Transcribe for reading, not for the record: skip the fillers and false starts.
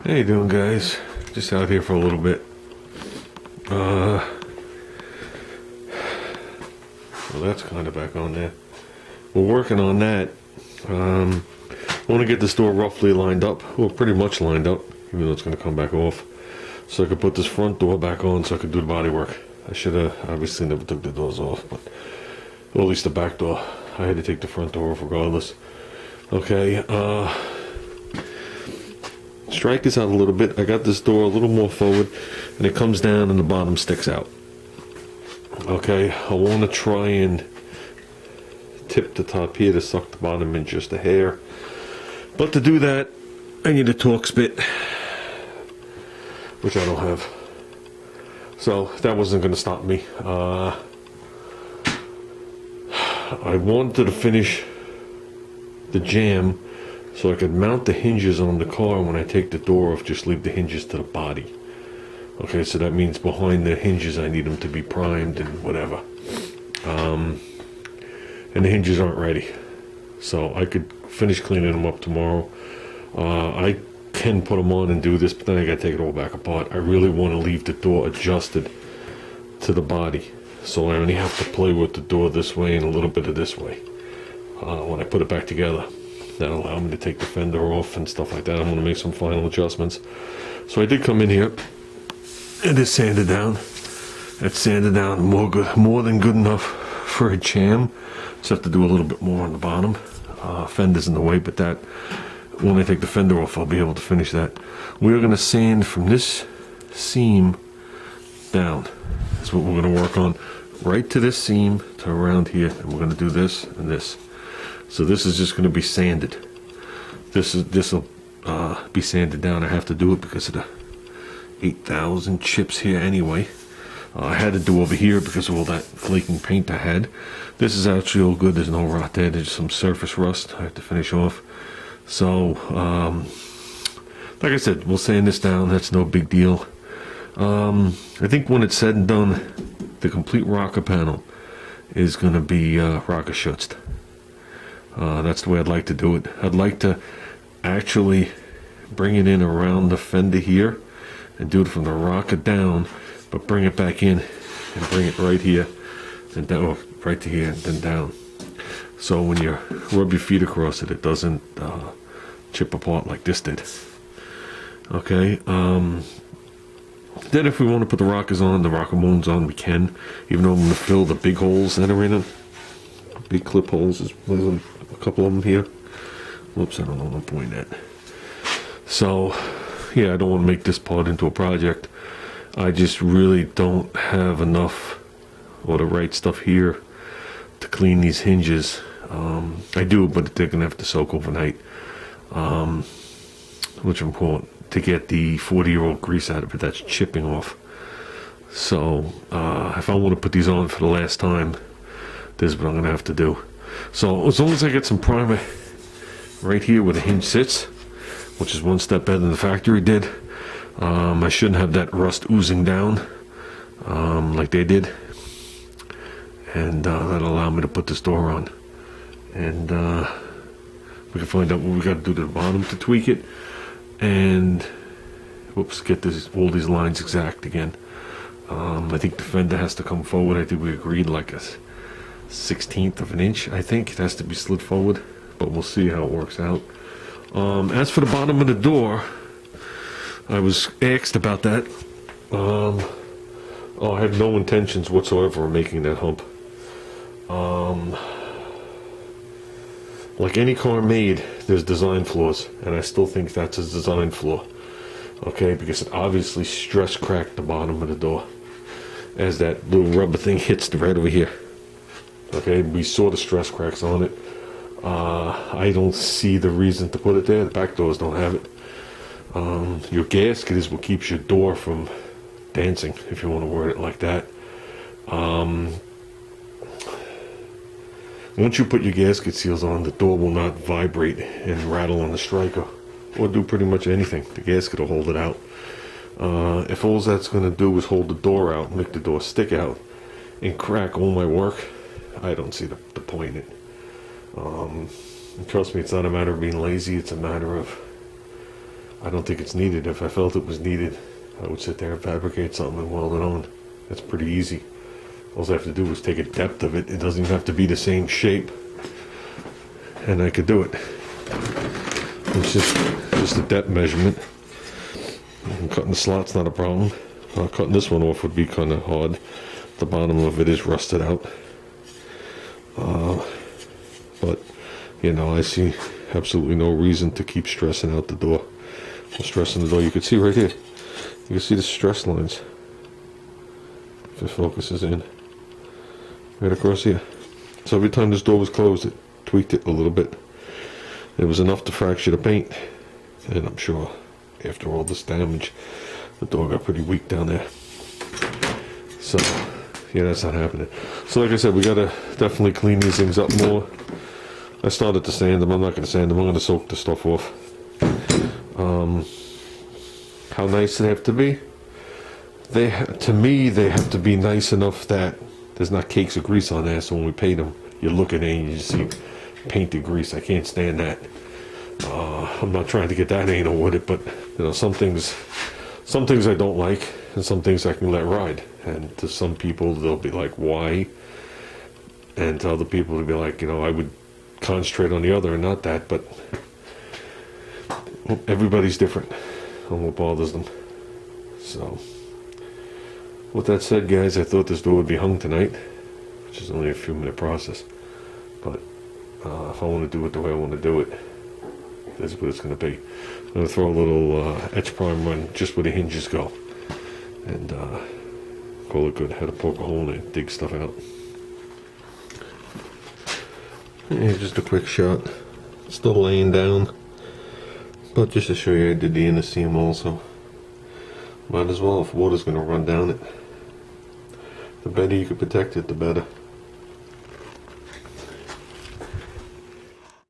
How you doing, guys? Just out here for a little bit. Well, that's kind of back on there. We're working on that. I want to get this door roughly lined up. Well, pretty much lined up, even though it's going to come back off. So I could put this front door back on so I could do the body work. I should have obviously never took the doors off, but well, at least the back door. I had to take the front door off regardless. Okay, strike this out a little bit. I got this door a little more forward, and it comes down and the bottom sticks out. Okay, I want to try and tip the top here to suck the bottom in just a hair. But to do that, I need a Torx bit, which I don't have. So that wasn't going to stop me. I wanted to finish the jamb so I could mount the hinges on the car. When I take the door off, just leave the hinges to the body. Okay, so that means behind the hinges I need them to be primed and whatever. And the hinges aren't ready. So I could finish cleaning them up tomorrow. I can put them on and do this, but then I gotta take it all back apart. I really want to leave the door adjusted to the body. So I only have to play with the door this way and a little bit of this way. When I put it back together, that'll allow me to take the fender off and stuff like that. I'm going to make some final adjustments. So I did come in here and it's sanded down. It's sanded down more than good enough for a jam. Just have to do a little bit more on the bottom. Fender's in the way, but that when I take the fender off, I'll be able to finish that. We're going to sand from this seam down. That's what we're going to work on. Right to this seam to around here, and we're going to do this and this. So this is just going to be sanded. This will be sanded down. I have to do it because of the 8,000 chips here anyway. I had to do over here because of all that flaking paint I had. This is actually all good. There's no rot there. There's some surface rust I have to finish off. So, like I said, we'll sand this down. That's no big deal. I think when it's said and done, the complete rocker panel is going to be rocker schutzed. That's the way I'd like to do it. I'd like to actually bring it in around the fender here and do it from the rocker down, but bring it back in and bring it right here and down, or right to here and then down. So when you rub your feet across it, it doesn't chip apart like this did. Okay. Then if we want to put the rockers on, the rocker moons on, we can. Even though I'm going to fill the big holes that are in it. Big clip holes. There's a couple of them here. Whoops, I don't know what I'm pointing at. So, yeah, I don't want to make this part into a project. I just really don't have enough or the right stuff here to clean these hinges. I do, but they're going to have to soak overnight. Which I'm calling to get the 40-year-old grease out of it that's chipping off. So if I want to put these on for the last time, this is what I'm going to have to do. So as long as I get some primer right here where the hinge sits, which is one step better than the factory did, I shouldn't have that rust oozing down like they did. And that'll allow me to put this door on. And we can find out what we got to do to the bottom to tweak it. And whoops, get all these lines exact again. I think the fender has to come forward. I think we agreed like a 1/16 of an inch. I think it has to be slid forward, but we'll see how it works out. As for the bottom of the door, I was asked about that. I have no intentions whatsoever of making that hump. Like any car made, there's design flaws, and I still think that's a design flaw. Okay, because it obviously stress cracked the bottom of the door as that little rubber thing hits right over here. Okay, we saw the stress cracks on it. I don't see the reason to put it there. The back doors don't have it. Your gasket is what keeps your door from dancing, if you want to word it like that. Once you put your gasket seals on, the door will not vibrate and rattle on the striker or do pretty much anything. The gasket will hold it out. If all that's going to do is hold the door out, make the door stick out, and crack all my work, I don't see the point in it. Trust me, it's not a matter of being lazy. It's a matter of I don't think it's needed. If I felt it was needed, I would sit there and fabricate something and weld it on. That's pretty easy. All I have to do is take a depth of it. It doesn't even have to be the same shape, and I could do it. It's just a depth measurement. And cutting the slot's not a problem. Cutting this one off would be kind of hard. The bottom of it is rusted out. But, you know, I see absolutely no reason to keep stressing out the door. I'm stressing the door. You can see right here. You can see the stress lines. If it focuses in. Right across here. So every time this door was closed, it tweaked it a little bit. It was enough to fracture the paint. And I'm sure after all this damage, the door got pretty weak down there. So, yeah, that's not happening. So like I said, we gotta definitely clean these things up more. I started to sand them. I'm not gonna sand them. I'm gonna soak the stuff off. How nice they have to be? To me, they have to be nice enough that there's not cakes of grease on there. So when we paint them, you look at it and you just see painted grease. I can't stand that. I'm not trying to get that anal with it, but you know, some things I don't like, and some things I can let ride. And to some people, they'll be like, "Why?" And to other people, they'll be like, "You know, I would concentrate on the other and not that." But everybody's different on what bothers them. So, with that said, guys, I thought this door would be hung tonight, which is only a few minute process. But if I want to do it the way I want to do it, this is what it's going to be. I'm going to throw a little etch primer on just where the hinges go, and call it good. I had to poke a hole in it and dig stuff out. Yeah, just a quick shot. Still laying down, but just to show you, I did the inner seam also. Might as well, if water's going to run down it. The better you can protect it, the better.